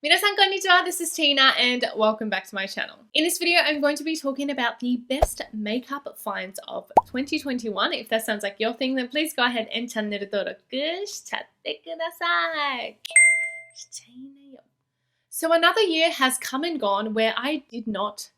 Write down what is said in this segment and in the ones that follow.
Minasan konnichiwa, this is Tina and welcome back to my channel. In this video, I'm going to be talking about the best makeup finds of 2021. If that sounds like your thing, then please go ahead and channel登録しちゃってください. So another year has come and gone where I did not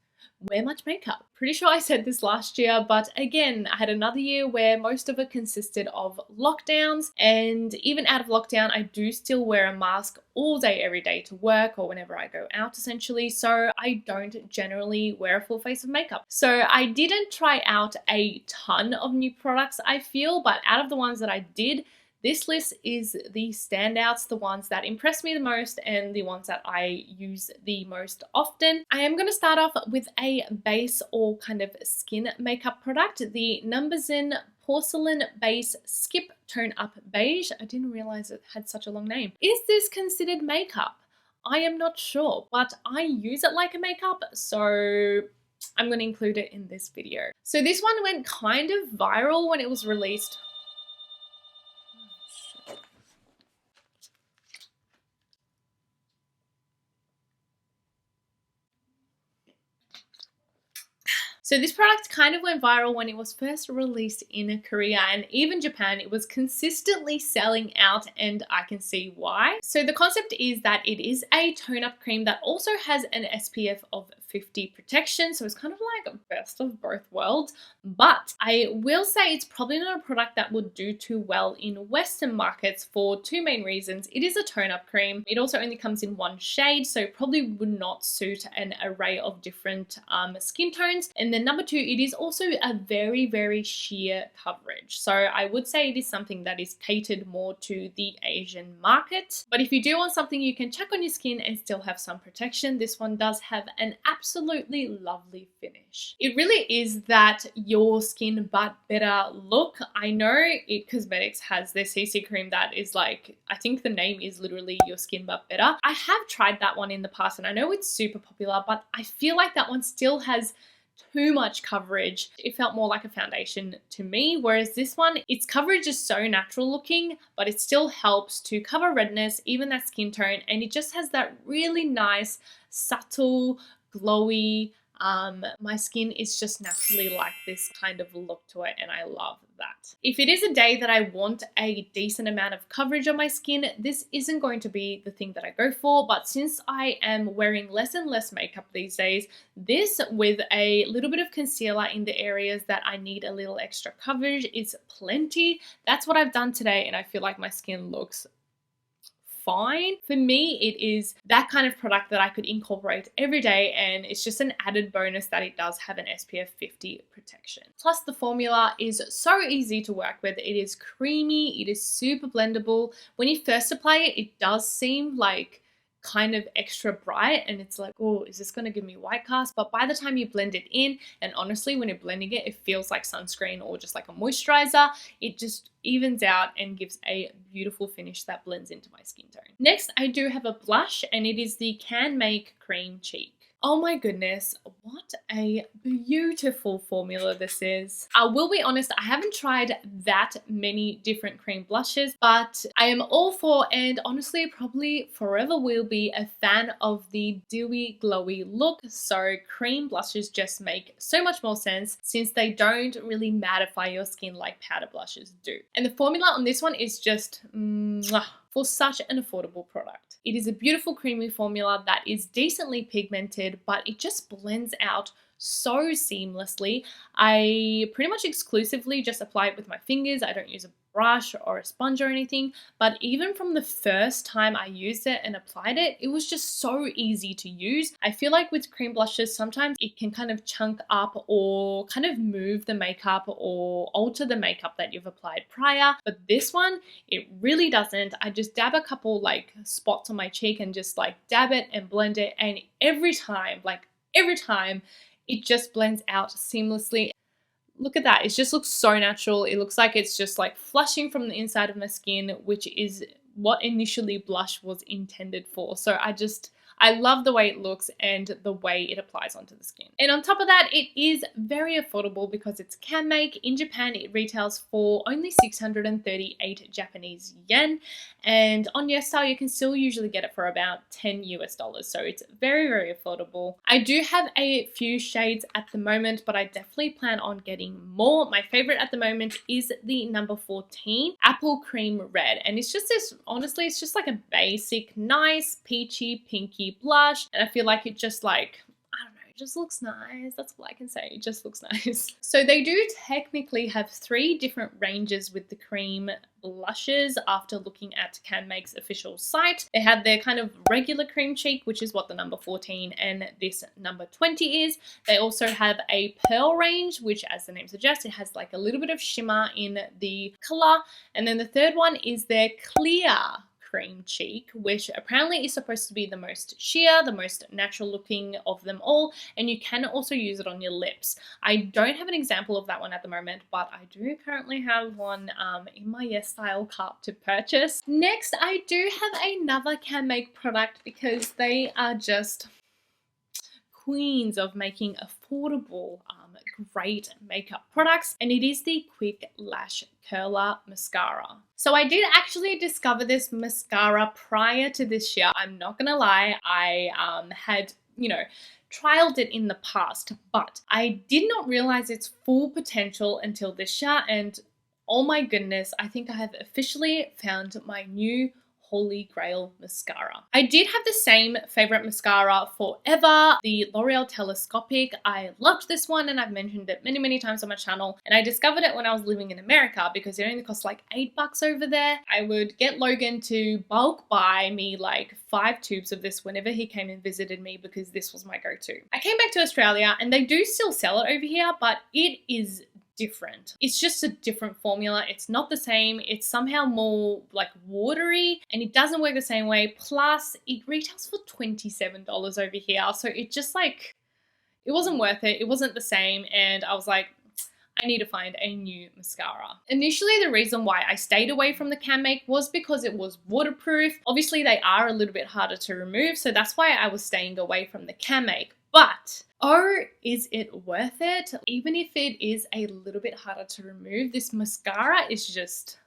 wear much makeup. Pretty sure I said this last year, but again, I had another year where most of it consisted of lockdowns, and even out of lockdown, I do still wear a mask all day, every day to work or whenever I go out essentially, so I don't generally wear a full face of makeup. So I didn't try out a ton of new products, I feel, but out of the ones that I did, this list is the standouts, the ones that impress me the most and the ones that I use the most often. I am going to start off with a base or kind of skin makeup product, the NUMBUZIN Porcelain Base Skip Tone Up Beige. I didn't realize it had such a long name. Is this considered makeup? I am not sure, but I use it like a makeup, so I'm going to include it in this video. So this one went kind of viral when it was released. So this product kind of went viral when it was first released in Korea and even Japan. It was consistently selling out and I can see why. So the concept is that it is a tone-up cream that also has an SPF of 50 protection. So it's kind of like best of both worlds. But I will say it's probably not a product that would do too well in Western markets for two main reasons. It is a tone-up cream. It also only comes in one shade, so probably would not suit an array of different skin tones. And then number two, it is also a very sheer coverage. So I would say it is something that is catered more to the Asian market. But if you do want something you can chuck on your skin and still have some protection, this one does have an absolutely lovely finish. It really is that your skin but better look. I know It Cosmetics has their CC cream that is like, I think the name is literally your skin but better. I have tried that one in the past and I know it's super popular, but I feel like that one still has too much coverage. It felt more like a foundation to me, whereas this one, its coverage is so natural looking, but it still helps to cover redness, even that skin tone, and it just has that really nice, subtle, glowy, my skin is just naturally like this kind of look to it and I love that. If it is a day that I want a decent amount of coverage on my skin, this isn't going to be the thing that I go for, but since I am wearing less and less makeup these days, this with a little bit of concealer in the areas that I need a little extra coverage is plenty. That's what I've done today and I feel like my skin looks fine. For me, it is that kind of product that I could incorporate every day, and it's just an added bonus that it does have an SPF 50 protection. Plus the formula is so easy to work with. It is creamy, it is super blendable. When you first apply it, it does seem like kind of extra bright and it's like, oh, is this going to give me white cast? But by the time you blend it in, and honestly when you're blending it, it feels like sunscreen or just like a moisturizer. It just evens out and gives a beautiful finish that blends into my skin tone. Next, I do have a blush and it is the Canmake Cream Cheek. Oh my goodness, what a beautiful formula this is. I will be honest, I haven't tried that many different cream blushes, but I am all for, and honestly probably forever will be, a fan of the dewy glowy look. So cream blushes just make so much more sense since they don't really mattify your skin like powder blushes do. And the formula on this one is just mwah, for such an affordable product. It is a beautiful creamy formula that is decently pigmented, but it just blends out so seamlessly. I pretty much exclusively just apply it with my fingers. I don't use a brush or a sponge or anything, but even from the first time I used it and applied it, it was just so easy to use. I feel like with cream blushes, sometimes it can kind of chunk up or kind of move the makeup or alter the makeup that you've applied prior, but this one, it really doesn't. I just dab a couple like spots on my cheek and just like dab it and blend it, and every time, it just blends out seamlessly. Look at that, it just looks so natural. It looks like it's just like flushing from the inside of my skin, which is what initially blush was intended for. So I I love the way it looks and the way it applies onto the skin. And on top of that, it is very affordable because it's Canmake. In Japan, it retails for only 638 Japanese yen. And on YesStyle, you can still usually get it for about 10 US dollars. So it's very, very affordable. I do have a few shades at the moment, but I definitely plan on getting more. My favorite at the moment is the number 14 Apple Cream Red. And it's just this, honestly, it's just like a basic, nice, peachy, pinky blush. And I feel like it just like, I don't know, it just looks nice. That's all I can say. It just looks nice. So they do technically have 3 different ranges with the cream blushes after looking at Canmake's official site. They have their kind of regular cream cheek, which is what the number 14 and this number 20 is. They also have a pearl range, which as the name suggests, it has like a little bit of shimmer in the color. And then the third one is their clear cream cheek, which apparently is supposed to be the most sheer, the most natural looking of them all, and you can also use it on your lips. I don't have an example of that one at the moment, but I do currently have one in my YesStyle cart to purchase. Next, I do have another Canmake product because they are just queens of making affordable, great makeup products, and it is the Quick Lash Curler Mascara. So I did actually discover this mascara prior to this year. I'm not gonna lie, I had, you know, trialed it in the past, but I did not realize its full potential until this year, and oh my goodness, I think I have officially found my new Holy Grail mascara. I did have the same favorite mascara forever, the L'Oreal Telescopic. I loved this one and I've mentioned it many, many times on my channel. And I discovered it when I was living in America because it only cost like $8 over there. I would get Logan to bulk buy me like 5 tubes of this whenever he came and visited me because this was my go-to. I came back to Australia and they do still sell it over here, but it is different. It's just a different formula. It's not the same. It's somehow more like watery and it doesn't work the same way. Plus it retails for $27 over here. So it just like, it wasn't worth it. It wasn't the same. And I was like, I need to find a new mascara. Initially, the reason why I stayed away from the Canmake was because it was waterproof. Obviously, they are a little bit harder to remove. So that's why I was staying away from the Canmake. But oh, is it worth it? Even if it is a little bit harder to remove, this mascara is just,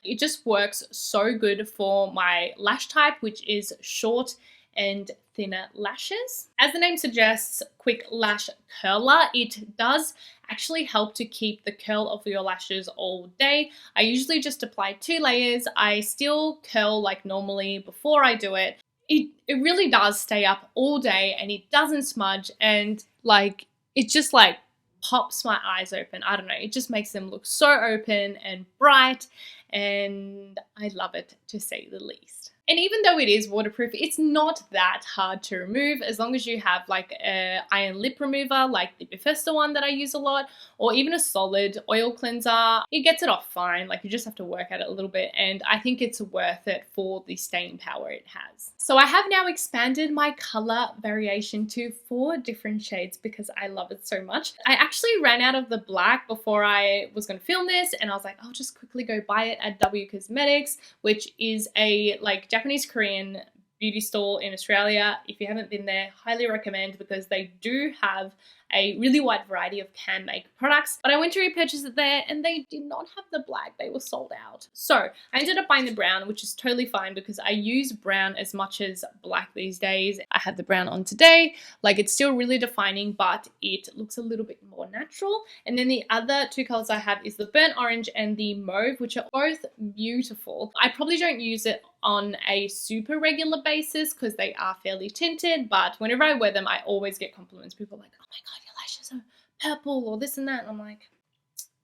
it just works so good for my lash type, which is short and thinner lashes. As the name suggests, Quick Lash Curler, it does actually help to keep the curl of your lashes all day. I usually just apply 2 layers. I still curl like normally before I do it. It really does stay up all day and it doesn't smudge and like it just like pops my eyes open. I don't know, it just makes them look so open and bright and I love it to say the least. And even though it is waterproof, it's not that hard to remove as long as you have like an iron lip remover like the Bethesda one that I use a lot, or even a solid oil cleanser. It gets it off fine, like you just have to work at it a little bit, and I think it's worth it for the staying power it has. So I have now expanded my color variation to 4 different shades because I love it so much. I actually ran out of the black before I was going to film this and I was like, I'll just quickly go buy it at W Cosmetics, which is a like Japanese Korean beauty store in Australia. If you haven't been there, highly recommend because they do have a really wide variety of Canmake products. But I went to repurchase it there and they did not have the black. They were sold out. So I ended up buying the brown, which is totally fine because I use brown as much as black these days. I have the brown on today. Like it's still really defining, but it looks a little bit more natural. And then the other 2 colors I have is the burnt orange and the mauve, which are both beautiful. I probably don't use it on a super regular basis because they are fairly tinted, but whenever I wear them, I always get compliments. People are like, oh my God, your lashes are purple or this and that. And I'm like,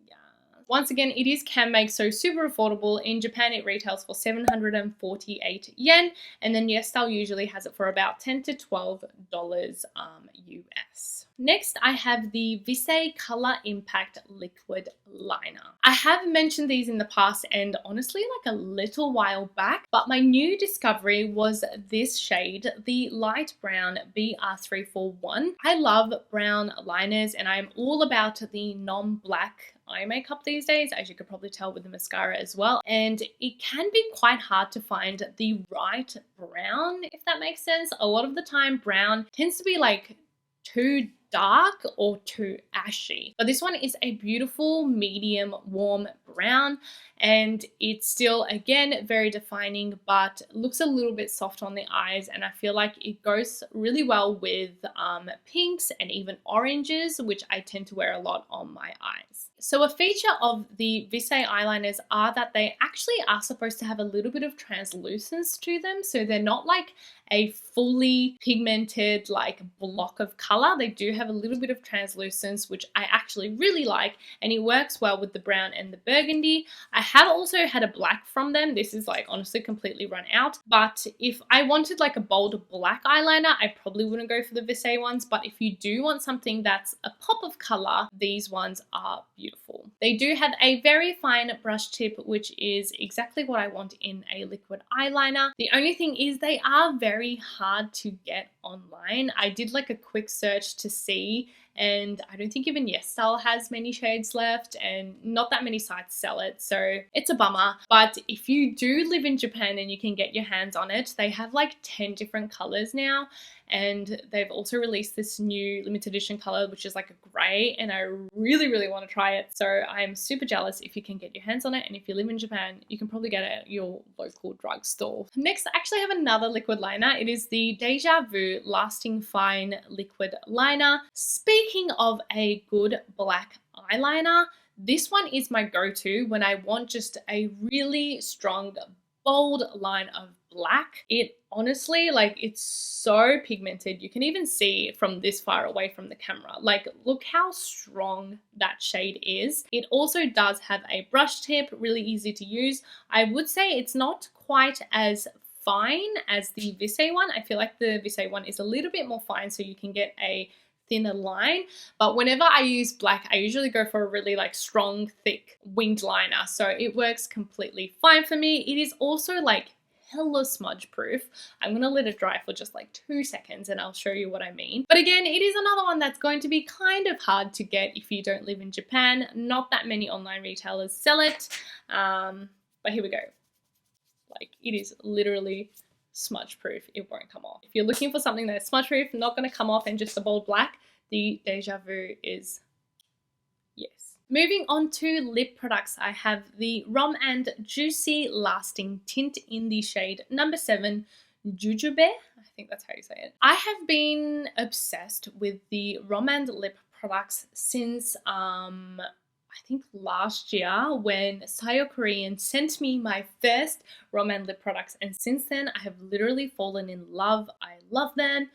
yeah. Once again, it is Canmake, so super affordable. In Japan, it retails for 748 yen. And then YesStyle usually has it for about $10 to $12 US. Next, I have the Visee Color Impact Liquid Liner. I have mentioned these in the past and honestly like a little while back, but my new discovery was this shade, the light brown BR341. I love brown liners and I'm all about the non-black eye makeup these days, as you could probably tell with the mascara as well. And it can be quite hard to find the right brown, if that makes sense. A lot of the time brown tends to be like too dark or too ashy, but this one is a beautiful medium warm brown, and it's still again very defining but looks a little bit soft on the eyes, and I feel like it goes really well with pinks and even oranges, which I tend to wear a lot on my eyes. So a feature of the Visee eyeliners are that they actually are supposed to have a little bit of translucence to them, so they're not like a fully pigmented like block of color. They do have a little bit of translucence, which I actually really like, and it works well with the brown and the burgundy. I have also had a black from them. This is like honestly completely run out, but if I wanted like a bold black eyeliner, I probably wouldn't go for the Visee ones, but if you do want something that's a pop of color, these ones are beautiful. They do have a very fine brush tip, which is exactly what I want in a liquid eyeliner. The only thing is they are very hard to get online. I did like a quick search to see, and I don't think even YesStyle has many shades left, and not that many sites sell it, so it's a bummer. But if you do live in Japan and you can get your hands on it, they have like 10 different colors now, and they've also released this new limited edition color, which is like a gray, and I really want to try it. So I'm super jealous if you can get your hands on it, and if you live in Japan, you can probably get it at your local drugstore. Next, I actually have another liquid liner. It is the Dejavu Lasting Fine Liquid Liner. Speaking of a good black eyeliner, this one is my go-to when I want just a really strong, bold line of black. It honestly, like, it's so pigmented. You can even see it from this far away from the camera. Like, look how strong that shade is. It also does have a brush tip, really easy to use. I would say it's not quite as fine as the Visee one. I feel like the Visee one is a little bit more fine, so you can get a thinner line, but whenever I use black, I usually go for a really like strong, thick winged liner, so it works completely fine for me. It is also like hella smudge proof. I'm gonna let it dry for just like 2 seconds and I'll show you what I mean. But again, it is another one that's going to be kind of hard to get if you don't live in Japan. Not that many online retailers sell it, but here we go. Like, it is literally smudge proof. It won't come off. If you're looking for something that's smudge proof, not going to come off and just a bold black, the Dejavu is yes. Moving on to lip products, I have the ROM&ND Juicy Lasting Tint in the shade number 7 Jujube. I think that's how you say it. I have been obsessed with the ROM&ND lip products since I think last year when Sayo Korean sent me my first ROM&ND lip products, and since then I have literally fallen in love. I love them.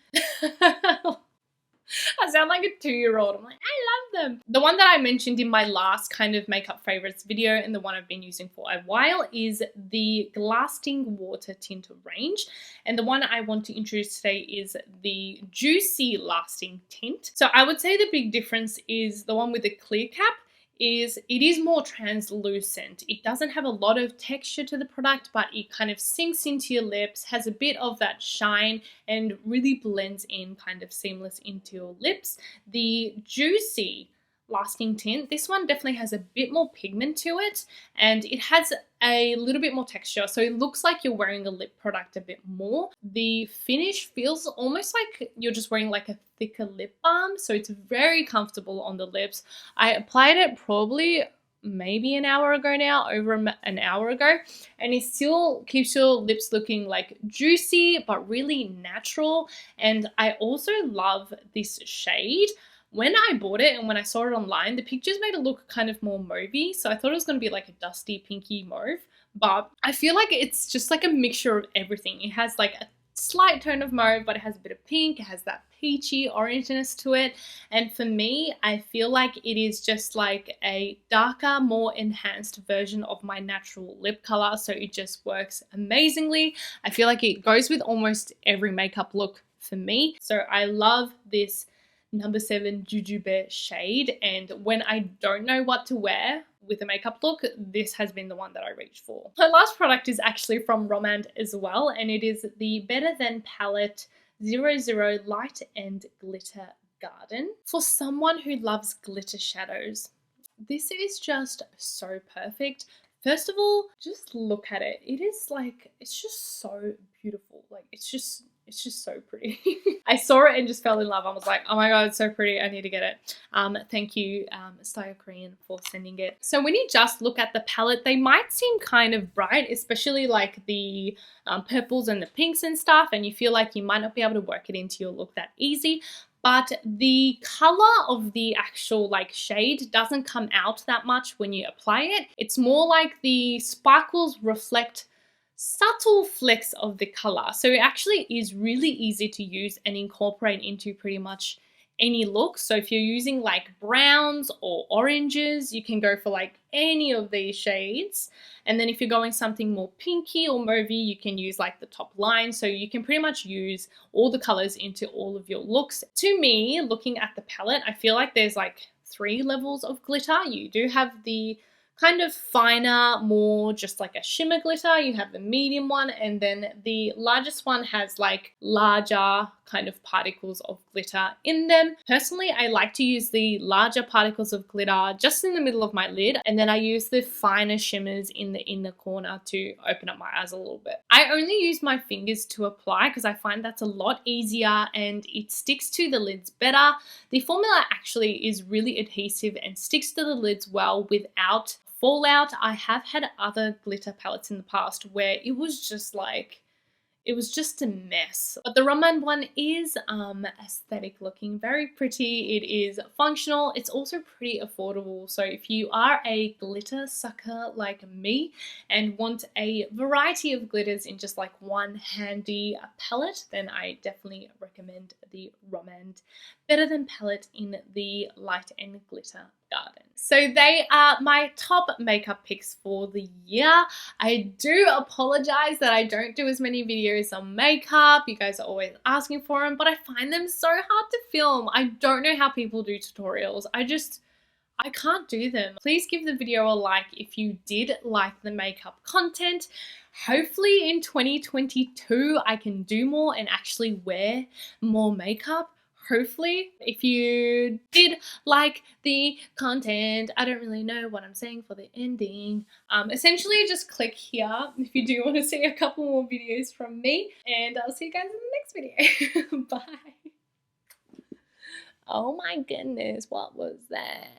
I sound like a 2-year-old. I'm like, I love them. The one that I mentioned in my last kind of makeup favorites video, and the one I've been using for a while, is the Lasting Water Tint range. And the one I want to introduce today is the Juicy Lasting Tint. So I would say the big difference is the one with the clear cap is it is more translucent. It doesn't have a lot of texture to the product, but it kind of sinks into your lips, has a bit of that shine, and really blends in kind of seamless into your lips. The Juicy Lasting Tint, this one definitely has a bit more pigment to it, and it has a little bit more texture, so it looks like you're wearing a lip product a bit more. The finish feels almost like you're just wearing like a thicker lip balm, so it's very comfortable on the lips. I applied it probably maybe an hour ago now, over an hour ago, and it still keeps your lips looking like juicy but really natural. And I also love this shade. When I bought it and when I saw it online, the pictures made it look kind of more mauvey, so I thought it was going to be like a dusty pinky mauve, but I feel like it's just like a mixture of everything. It has like a slight tone of mauve, but it has a bit of pink, it has that peachy orangeness to it, and for me, I feel like it is just like a darker, more enhanced version of my natural lip color, so it just works amazingly. I feel like it goes with almost every makeup look for me, so I love this number 7 Jujube shade, and when I don't know what to wear with a makeup look, this has been the one that I reach for. My last product is actually from ROM&ND as well, and it is the Better Than Palette 00 Light and Glitter Garden. For someone who loves glitter shadows, This is just so perfect. First of all, just look at it. It is like, it's just so beautiful. Like, it's just so pretty. I saw it and just fell in love. I was like, oh my god, it's so pretty. I need to get it. Thank you, Style Korean, for sending it. So when you just look at the palette, they might seem kind of bright, especially like the purples and the pinks and stuff, and you feel like you might not be able to work it into your look that easy. But the color of the actual like shade doesn't come out that much when you apply it. It's more like the sparkles reflect subtle flecks of the color. So it actually is really easy to use and incorporate into pretty much any look. So if you're using like browns or oranges, you can go for like any of these shades. And then if you're going something more pinky or mauvey, you can use like the top line. So you can pretty much use all the colors into all of your looks. To me, looking at the palette, I feel like there's like 3 levels of glitter. You do have the kind of finer, more just like a shimmer glitter. You have the medium one, and then the largest one has like larger kind of particles of glitter in them. Personally, I like to use the larger particles of glitter just in the middle of my lid, and then I use the finer shimmers in the inner corner to open up my eyes a little bit. I only use my fingers to apply because I find that's a lot easier and it sticks to the lids better. The formula actually is really adhesive and sticks to the lids well without fallout. I have had other glitter palettes in the past where it was just like, it was just a mess. But the ROM&ND one is aesthetic looking, very pretty. It is functional. It's also pretty affordable. So if you are a glitter sucker like me and want a variety of glitters in just like one handy palette, then I definitely recommend the ROM&ND Better Than palette in the Light and Glitter Garden. So they are my top makeup picks for the year. I do apologize that I don't do as many videos on makeup. You guys are always asking for them, but I find them so hard to film. I don't know how people do tutorials. I can't do them. Please give the video a like if you did like the makeup content. Hopefully in 2022 I can do more and actually wear more makeup. Hopefully, if you did like the content, I don't really know what I'm saying for the ending. Essentially, just click here if you do want to see a couple more videos from me, and I'll see you guys in the next video. Bye. Oh my goodness, what was that?